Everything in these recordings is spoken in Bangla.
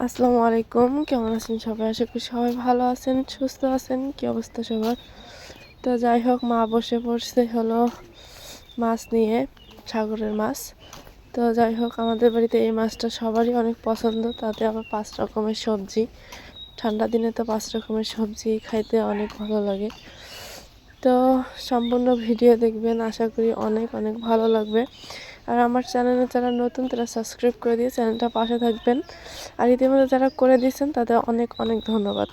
আসসালামু আলাইকুম, কেমন আছেন সবাই? আশা করি সবাই ভালো আছেন, সুস্থ আছেন। কি অবস্থা সবার? তো যাই হোক, মা বসে পড়ছে হলো মাছ নিয়ে, সাগরের মাছ। তো যাই হোক, আমাদের বাড়িতে এই মাছটা সবারই অনেক পছন্দ, তাতে আবার 5 রকমের সবজি। ঠান্ডা দিনে তো 5 রকমের সবজি খাইতে অনেক ভালো লাগে। তো সম্পূর্ণ ভিডিও দেখবেন, আশা করি অনেক অনেক ভালো লাগবে। আর আমার চ্যানেলে যারা নতুন তারা সাবস্ক্রাইব করে দিয়ে চ্যানেলটা পাশে থাকবেন। আর ইতিমধ্যে যারা করে দিয়েছেন তাদের অনেক অনেক ধন্যবাদ।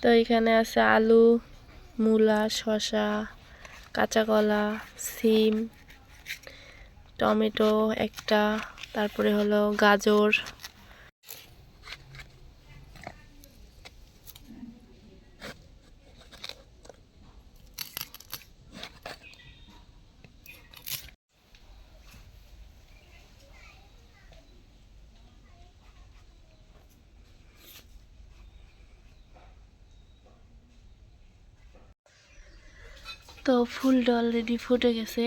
তো এখানে আছে আলু, মূলা, শসা, কাঁচা কলা, সিম, টমেটো একটা, তারপরে হলো গাজর। তো ফুলটা অলরেডি ফুটে গেছে,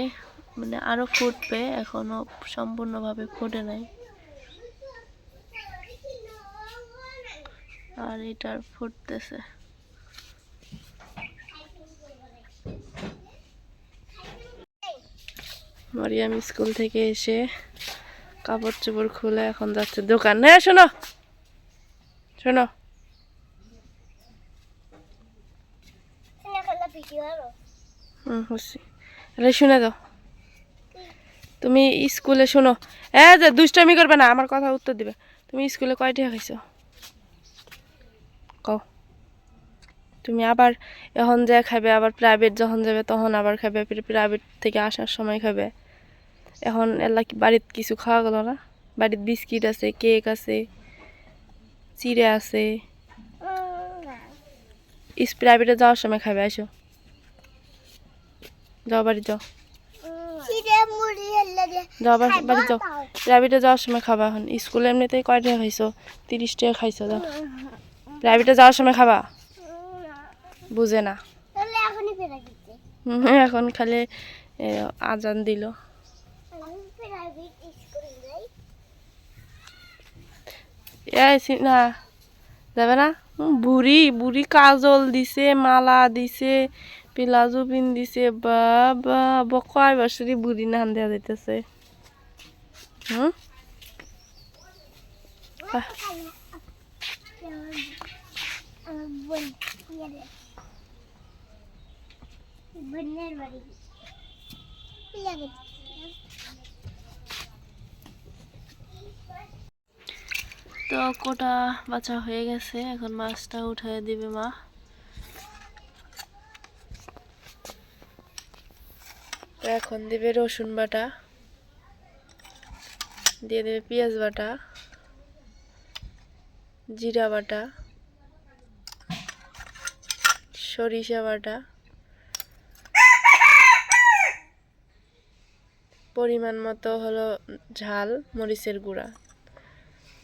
মানে আরো ফুটবে, এখনো সম্পূর্ণভাবে ফুটে নাই। আর এটার ফুটতেছে। মারিয়াম স্কুল থেকে এসে কাপড় চোপড় খুলে এখন যাচ্ছে দোকান। হ্যাঁ শোনো শোনো, শুনে দাও। তুমি স্কুলে শোনো, যে দুষ্টামি করবে না, আমার কথা উত্তর দিবে। তুমি স্কুলে কয়টা খাইছো কও? তুমি আবার এখন যা খাবে, আবার প্রাইভেট যখন যাবে তখন আবার খাবে, প্রাইভেট থেকে আসার সময় খাবে। এখন এলা বাড়িতে কিছু খাওয়া গেল না? বাড়িতে বিস্কিট আছে, কেক আছে, চিড়ে আছে। প্রাইভেটে যাওয়ার সময় খাবে। আসো, যাও বাড়ি যাও, যাও বাড়ি যাও। প্রাইভেটে যাওয়ার সময় খাবা। এখন স্কুলে এমনিতেই কয় টাকা খাইছো? 30 টাকা খাইছো। যাও, প্রাইভেটে যাওয়ার সময় খাবা। বুঝে না এখন খালি আজান দিল। না যাবে না? বুড়ি বুড়ি কাজল দিছে, মালা দিছে, প্লাজো পিন দিছে। বাবা কয় বছরই বুড়ি নাম দেওয়া যাইতেছে। হুম, তো কোটা বাছা হয়ে গেছে, এখন মাছটা উঠায় দিবে মা। তো এখন দিবে রসুন বাটা, দিয়ে দেবে পেঁয়াজ বাটা, জিরা বাটা, সরিষা বাটা, পরিমাণ মতো হলো ঝাল, মরিচের গুঁড়া,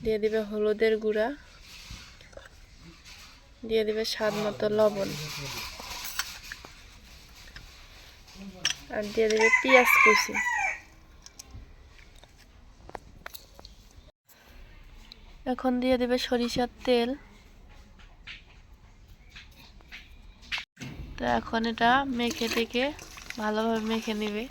দিয়ে দিবে হলুদের গুঁড়া, দিয়ে দিবে স্বাদ মতো লবণ, আর দিয়ে দিবে পেঁয়াজ কুচি। এখন দিয়ে দিবে সরিষার তেল। তো এখন এটা মেখে টেকে ভালোভাবে মেখে নিবে।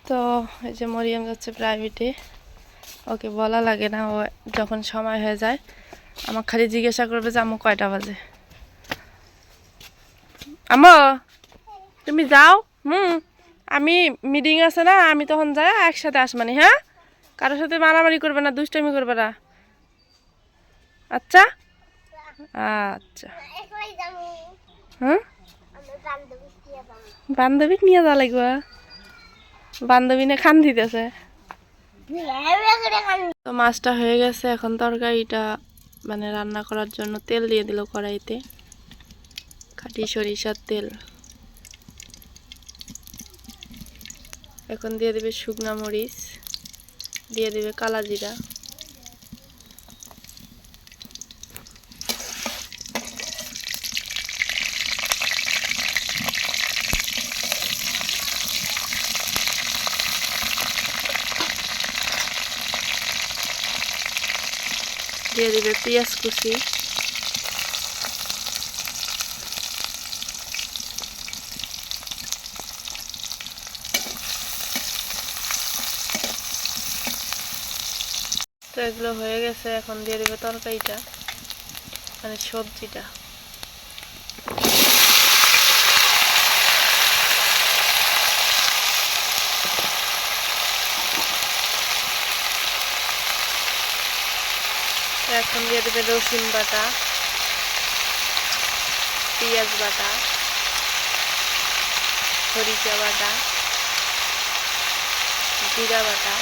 তো এই যে মরিয়ম যাচ্ছে প্রাইভেটে, ওকে বলা লাগে না, ও যখন সময় হয়ে যায় আমার খালি জিজ্ঞাসা করবে যে আম্মু কয়টা বাজে। আম্মু তুমি যাও, আমি মিটিং আছে না, আমি তখন যাই একসাথে আসমানি। হ্যাঁ, কারোর সাথে মারামারি করবে না, দুষ্টামি করবে না। আচ্ছা আচ্ছা। হ্যাঁ, বান্ধবী নিয়ে যাওয়া লাগবে, বান্ধবী না খান দিতেছে। তো মাছটা হয়ে গেছে, এখন তরকারিটা মানে রান্না করার জন্য তেল দিয়ে দিল কড়াইতে, খাঁটি সরিষার তেল। এখন দিয়ে দেবে শুকনা মরিচ, দিয়ে দেবে কালা জিরা, দিয়ে দেবে পেঁয়াজ কুচি, তো এগুলো হয়ে গেছে। এখন দিয়ে দেবে তরকারিটা, মানে সবজিটা। এখন দিয়ে দেবে রসুন বাটা, পেঁয়াজ বাটা, সরিষা বাটা, জিরা বাটা,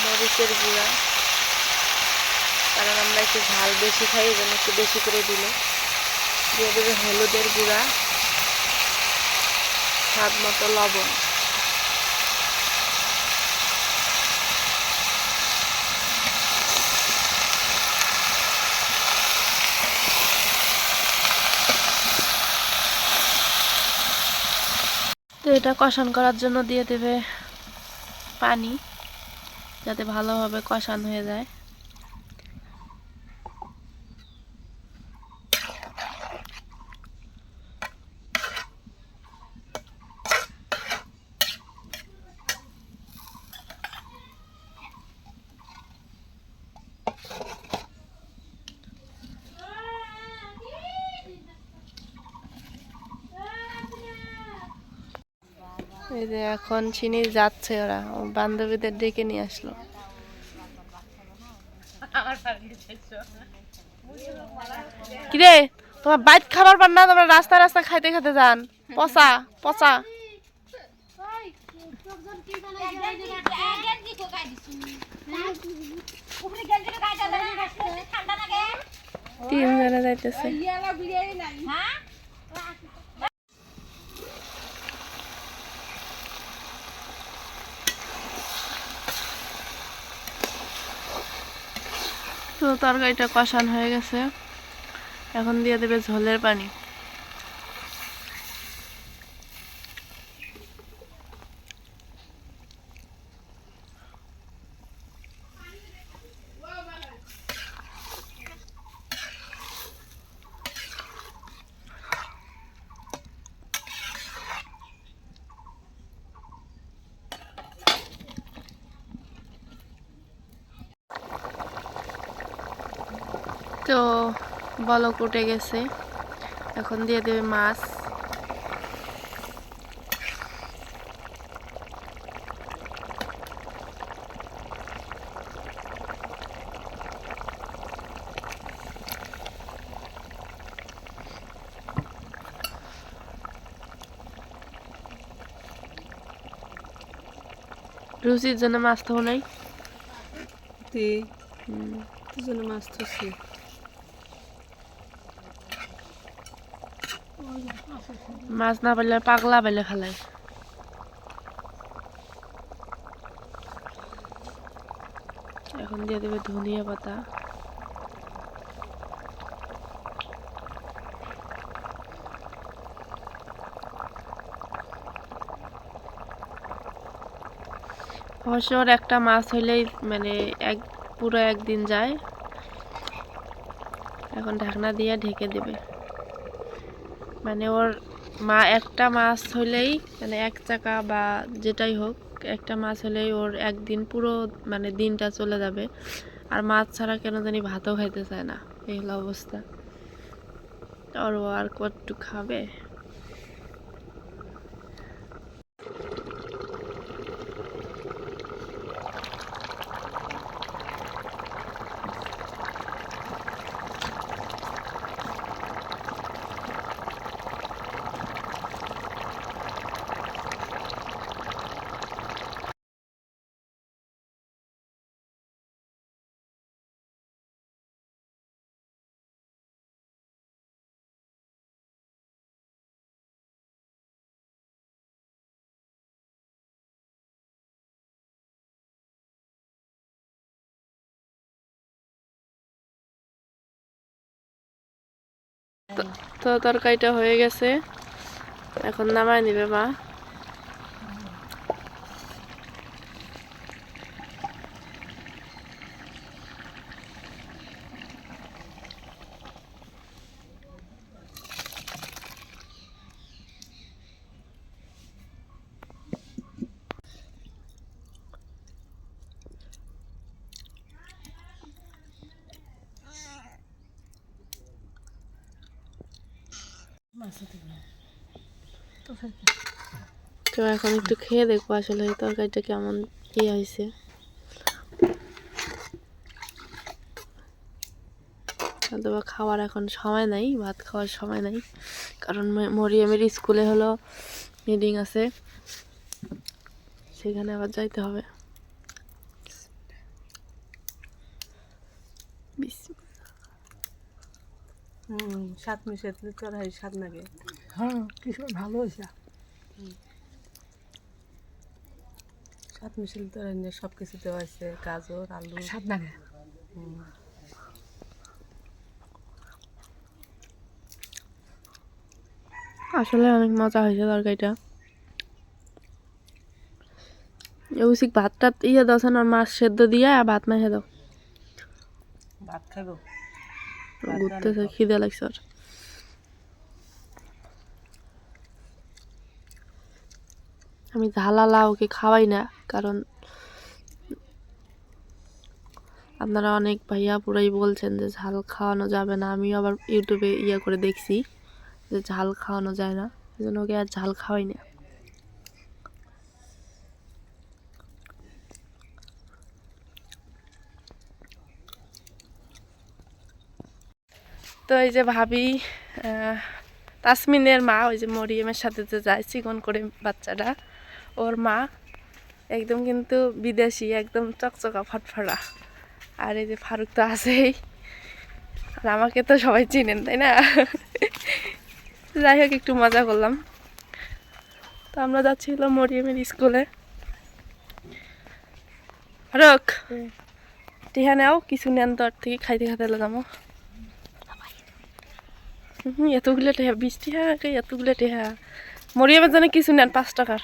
মরিচের গুঁড়া, কারণ আমরা একটু ঝাল বেশি খাই, এই জন্য একটু বেশি করে দিল। দিয়ে দেবে হলুদের গুঁড়া, স্বাদ মতো লবণ। তো এটা কষান করার জন্য দিয়ে দেবে পানি, যাতে ভালোভাবে কষান হয়ে যায়। এই যে এখন চিনি যাচ্ছে, ওরা বান্ধবীদের ডেকে নিয়ে আসলো। কিরে, তোমার বাইক খাবার পান না, তোমরা রাস্তা রাস্তা খাইতে খাইতে যান, পচা পচা। তিনজনে যাইতেছে। তো তরকারিটা কষান হয়ে গেছে, এখন দিয়ে দেবে ঝোলের পানি। তো বলক উঠে গেছে, এখন দিয়ে দেবে মাছ। রুচির জন্য মাছ তো নাই, জন্য মাছ ধরছি। মাছ না পাইলে পাগলা পাইলে ফেলায়। এখন দিয়ে দেবে ধনিয়া পাতা, অবশ্য ওর একটা মাছ হইলেই মানে পুরো একদিন যায়। এখন ঢাকনা দিয়ে ঢেকে দেবে, মানে ওর একটা মাছ হলেই মানে এক চাকা বা যেটাই হোক একটা মাছ হলেই ওর একদিন পুরো মানে দিনটা চলে যাবে। আর মাছ ছাড়া কেন জানি ভাতও খাইতে চায় না, এই হলো অবস্থা। আর ও আর কতটুকু খাবে। তো তরকারিটা হয়ে গেছে, এখন নামায় নিবে মা। তো এখন একটু খেয়ে দেখবো আসলে এই তরকারিটা কেমন হয়েছে। অথবা খাওয়ার এখন সময় নাই, ভাত খাওয়ার সময় নাই, কারণ মরিয়মের স্কুলে হলো মিটিং আছে, সেখানে আবার যাইতে হবে। শাক মিশিয়ে দিলে তো আর স্বাদ লাগে। হ্যাঁ কিছু ভালো হয়েছে। শাক মিশিয়ে তো সব কিছু দেওয়া হয়েছে, গাজর আলু। স্বাদ লাগে। আসলে অনেক মজা হয়েছে তরকারিটা। উচিত ভাতটা ইয়ে দাও না, মাছ সেদ্ধ দিয়া ভাত মাখে দাও। ভাত খাবো, ঘুরতেছে, খিদে লাগছে ওর। আমি ঝালালা ওকে খাওয়াই না, কারণ আপনারা অনেক ভাইয়া পুরাই বলছেন যে ঝাল খাওয়ানো যাবে না। আমিও আবার ইউটিউবে ইয়ে করে দেখছি যে ঝাল খাওয়ানো যায় না, এই জন্য ওকে আর ঝাল খাওয়াই না। তো এই যে ভাবি, তাসমিনের মা, ওই যে মরিয়মের সাথে যে যায় চিকন করে বাচ্চাটা, ওর মা একদম কিন্তু বিদেশি, একদম চকচকা ফটফটা। আর এই যে ফারুক তো আছেই, আর আমাকে তো সবাই চিনেন তাই না। যাই হোক একটু মজা করলাম। তো আমরা যাচ্ছিল মরিয়মের স্কুলে। ফারুক টিহা নেও, কিছু নেন তো, আর থেকে খাইতে খাইতে যাবো। এতগুলো টেহা, 20 টেহা, এতগুলো টেহা। মরিয়মের জন্য কিছু নেন 5 টাকার।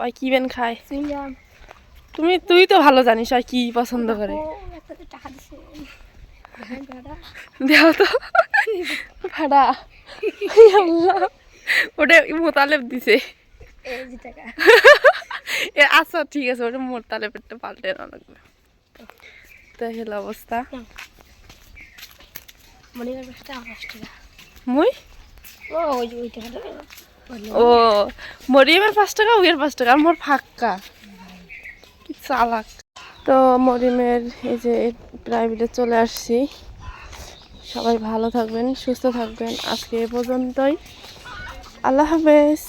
ওই কি বেন খায়, তুই তো ভালো জানিস আর কি পছন্দ করে। দেও তো ভাড়া, ওটা মোতালেব দিছে। আচ্ছা ঠিক আছে, ওটা মোতালেবেরটা পাল্টে না লাগবে। তো হলো অবস্থা। মুই ও মরিয়মের 5 টাকা, ওইয়ের 5 টাকা, মোর ফাক্কা কি চালাক। তো মরিয়মের এই যে প্রাইভেটে চলে আসছি। সবাই ভালো থাকবেন, সুস্থ থাকবেন। আজকে এ পর্যন্তই, আল্লাহ হাফেজ।